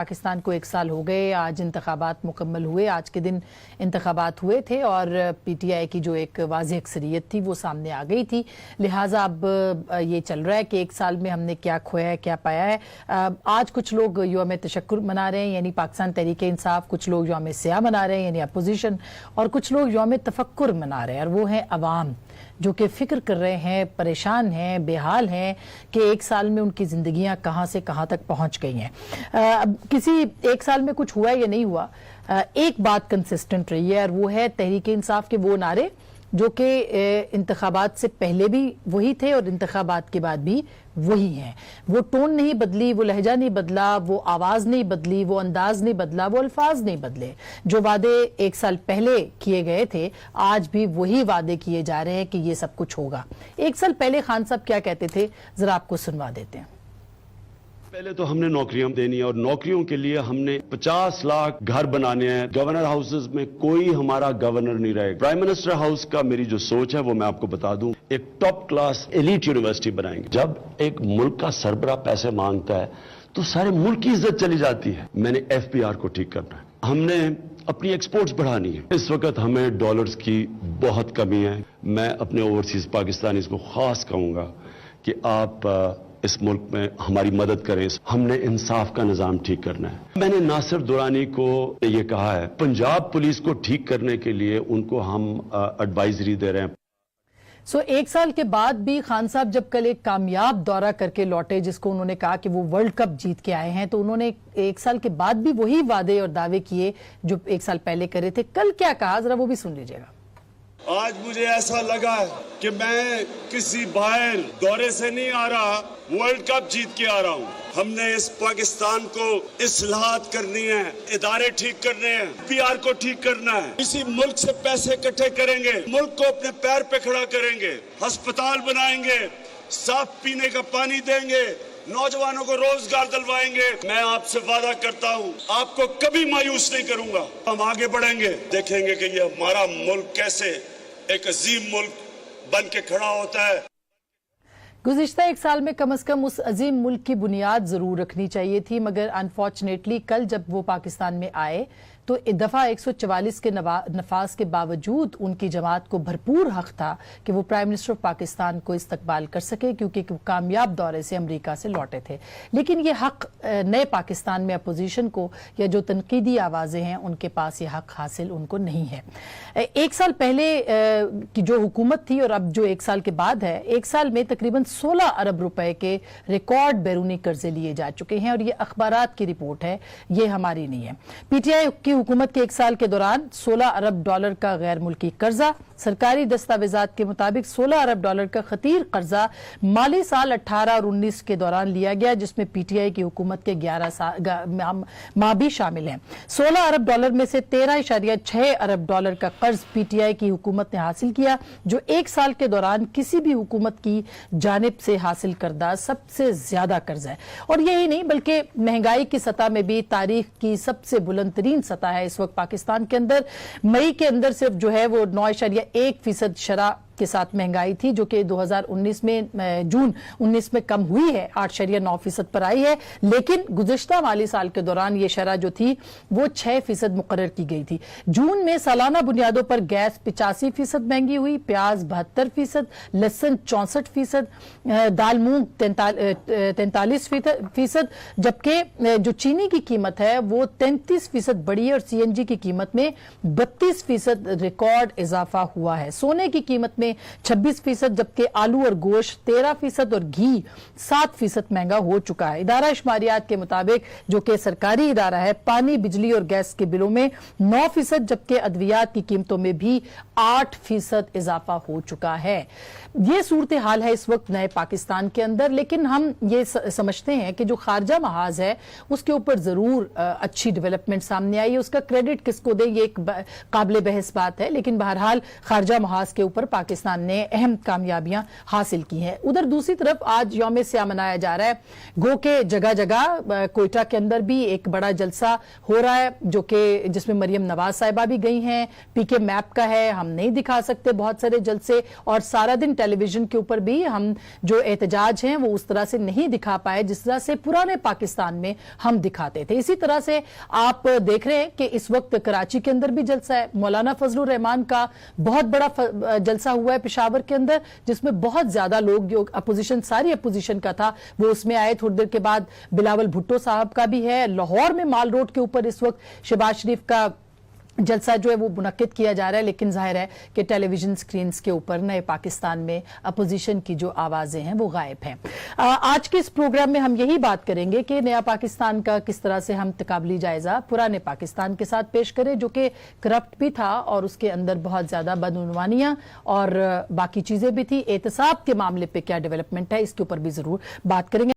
पाकिस्तान को 1 साल हो गए। आज इंतखाबात मुकम्मल हुए। आज के दिन इंतखाबात हुए थे और पीटीआई की जो एक वाज़ेह अक्सरियत थी वो सामने आ गई थी। लिहाजा अब ये चल रहा है कि 1 साल में हमने क्या खोया है, क्या पाया है। आज कुछ लोग यौम तशक्कुर मना रहे हैं यानी पाकिस्तान तहरीक इंसाफ, कुछ लोग यौम सियाह मना रहे हैं यानी अपोजिशन, और कुछ लोग यौम तफक्कुर मना रहे हैं, और वो हैं अवाम जो कि फ़िक्र कर रहे हैं, परेशान हैं, बेहाल हैं कि 1 साल में उनकी ज़िंदगियां कहाँ से कहाँ तक पहुँच गई हैं। किसी 1 साल में कुछ हुआ या नहीं हुआ, एक बात कंसिस्टेंट रही है और वो है तहरीक इंसाफ के वो नारे जो कि इंतखाबात से पहले भी वही थे और इंतखाबात के बाद भी वही हैं। वो टोन नहीं बदली, वो लहजा नहीं बदला, वो आवाज़ नहीं बदली, वो अंदाज नहीं बदला, वो अल्फाज नहीं बदले। जो वादे 1 साल पहले किए गए थे आज भी वही वादे किए जा रहे हैं कि ये सब कुछ होगा। 1 साल पहले खान साहब क्या कहते थे, जरा आपको सुनवा देते हैं। पहले तो हमने नौकरियां देनी है और नौकरियों के लिए हमने 50 लाख घर बनाने हैं। गवर्नर हाउसेज में कोई हमारा गवर्नर नहीं रहेगा। प्राइम मिनिस्टर हाउस का मेरी जो सोच है वो मैं आपको बता दूं, एक टॉप क्लास एलीट यूनिवर्सिटी बनाएंगे। जब एक मुल्क का सरबरा पैसे मांगता है तो सारे मुल्क की इज्जत चली जाती है। मैंने एफपीआर को ठीक करना है, हमने अपनी एक्सपोर्ट्स बढ़ानी है। इस वक्त हमें डॉलर्स की बहुत कमी है। मैं अपने ओवरसीज पाकिस्तानीज को खास कहूंगा कि आप इस मुल्क में हमारी मदद करें। हमने इंसाफ का निजाम ठीक करना है। मैंने नासिर दुरानी को ये कहा है, पंजाब पुलिस को ठीक करने के लिए उनको हम एडवाइजरी दे रहे हैं। 1 साल के बाद भी खान साहब जब कल एक कामयाब दौरा करके लौटे, जिसको उन्होंने कहा कि वो वर्ल्ड कप जीत के आए हैं, तो उन्होंने 1 साल के बाद भी वही वादे और दावे किए जो 1 साल पहले करे थे। कल क्या कहा, जरा वो भी सुन लीजिएगा। आज मुझे ऐसा लगा कि मैं किसी बाहर दौरे से नहीं आ रहा, वर्ल्ड कप जीत के आ रहा हूँ। हमने इस पाकिस्तान को इस्लाहत करनी है, इदारे ठीक करने हैं, पीआर को ठीक करना है। इसी मुल्क से पैसे इकट्ठे करेंगे, मुल्क को अपने पैर पे खड़ा करेंगे, अस्पताल बनाएंगे, साफ पीने का पानी देंगे, नौजवानों को रोजगार दिलवाएंगे। मैं आपसे वादा करता हूं, आपको कभी मायूस नहीं करूंगा। हम आगे बढ़ेंगे, देखेंगे कि ये हमारा मुल्क कैसे एक अजीम मुल्क बन के खड़ा होता है। गुज़िश्ता 1 साल में कम से कम उस अजीम मुल्क की बुनियाद जरूर रखनी चाहिए थी, मगर अनफॉर्चुनेटली कल जब वो पाकिस्तान में आए तो दफा 144 के नफाज के बावजूद उनकी जमात को भरपूर हक था कि वो प्राइम मिनिस्टर ऑफ पाकिस्तान को इस्तकबाल कर सके, क्योंकि वो कामयाब दौरे से अमेरिका से लौटे थे। लेकिन ये हक नए पाकिस्तान में अपोजिशन को या जो तनकीदी आवाज़ें हैं उनके पास ये हक हासिल उनको नहीं है। 1 साल पहले की जो हुकूमत थी और अब जो 1 साल के बाद है, 1 साल में तकरीबन 16 अरब रुपए के रिकॉर्ड बैरूनी कर्जे लिए जा चुके हैं, और ये अखबारात की रिपोर्ट है, ये हमारी नहीं है। पीटीआई की हुकूमत के 1 साल के दौरान 16 अरब डॉलर का गैर मुल्की कर्जा, सरकारी दस्तावेजात के मुताबिक 16 अरब डॉलर का खतीर कर्जा माली साल 18 और 19 के दौरान लिया गया, जिसमें पीटीआई की हुकूमत के 11 माह भी शामिल हैं। 16 अरब डॉलर में से 13.6 अरब डॉलर का कर्ज पीटीआई की हुकूमत ने हासिल किया, जो 1 साल के दौरान किसी भी हुकूमत की जानिब से हासिल करदा सबसे ज्यादा कर्ज है। और यही नहीं बल्कि महंगाई की सतह में भी तारीख की सबसे बुलंद तरीन सतह है इस वक्त पाकिस्तान के अंदर। मई के अंदर सिर्फ जो है वो 9.1% शरह के साथ महंगाई थी, जो कि 2019 में जून 19 में कम हुई है, 8.9% पर आई है। लेकिन गुज़िश्ता माली साल के दौरान ये शरह जो थी वो 6% मुकर्रर की गई थी। जून में सालाना बुनियादों पर गैस 85% महंगी हुई, प्याज 72%, लहसुन 64%, दाल मूंग 43%, जबकि जो चीनी की कीमत है वो 33% बढ़ी है और सीएनजी की कीमत में 32% रिकॉर्ड इजाफा हुआ है। सोने की कीमत में 26%, जबकि आलू और गोश्त 13% और घी 7% महंगा हो चुका है। इदारा शुमारियात के मुताबिक, जो कि सरकारी इदारा है, पानी, बिजली और गैस के बिलों में 9%, जबकि अद्वियात की कीमतों में भी 8% इजाफा हो चुका है। ये सूरत हाल है इस वक्त नए पाकिस्तान के अंदर। लेकिन हम ये समझते हैं कि जो खारजा महाज है उसके ऊपर जरूर अच्छी डेवलपमेंट सामने आई है। उसका क्रेडिट किसको दे, ये एक काबिल बहस बात है, लेकिन बहरहाल खारजा महाज के ऊपर पाकिस्तान पाकिस्तान ने अहम कामयाबियां हासिल की हैं। उधर दूसरी तरफ आज यौम स्याह मनाया जा रहा है। गो के जगह जगह कोयटा के अंदर भी एक बड़ा जलसा हो रहा है, जो कि जिसमें मरियम नवाज साहिबा भी गई हैं। पीके मैप का है, हम नहीं दिखा सकते बहुत सारे जलसे, और सारा दिन टेलीविजन के ऊपर भी हम जो एहतजाज हैं वो उस तरह से नहीं दिखा पाए जिस तरह से पुराने पाकिस्तान में हम दिखाते थे। इसी तरह से आप देख रहे हैं कि इस वक्त कराची के अंदर भी जलसा है। मौलाना फजलुर रहमान का बहुत बड़ा जलसा हुआ है पेशावर के अंदर, जिसमें बहुत ज्यादा लोग, जो अपोजिशन, सारी अपोजिशन का था, वो उसमें आए। थोड़ी देर के बाद बिलावल भुट्टो साहब का भी है। लाहौर में माल रोड के ऊपर इस वक्त शहबाज शरीफ का जलसा जो है वो मुनक्किद किया जा रहा है, लेकिन जाहिर है कि टेलीविजन स्क्रीन्स के ऊपर नए पाकिस्तान में अपोजिशन की जो आवाजें हैं वो गायब हैं। आज के इस प्रोग्राम में हम यही बात करेंगे कि नया पाकिस्तान का किस तरह से हम तकाबली जायजा पुराने पाकिस्तान के साथ पेश करें, जो कि करप्ट भी था और उसके अंदर बहुत ज्यादा बदउनवानियां और बाकी चीजें भी थी। एहतसाब के मामले पे क्या डेवलपमेंट है, इसके ऊपर भी जरूर बात करेंगे।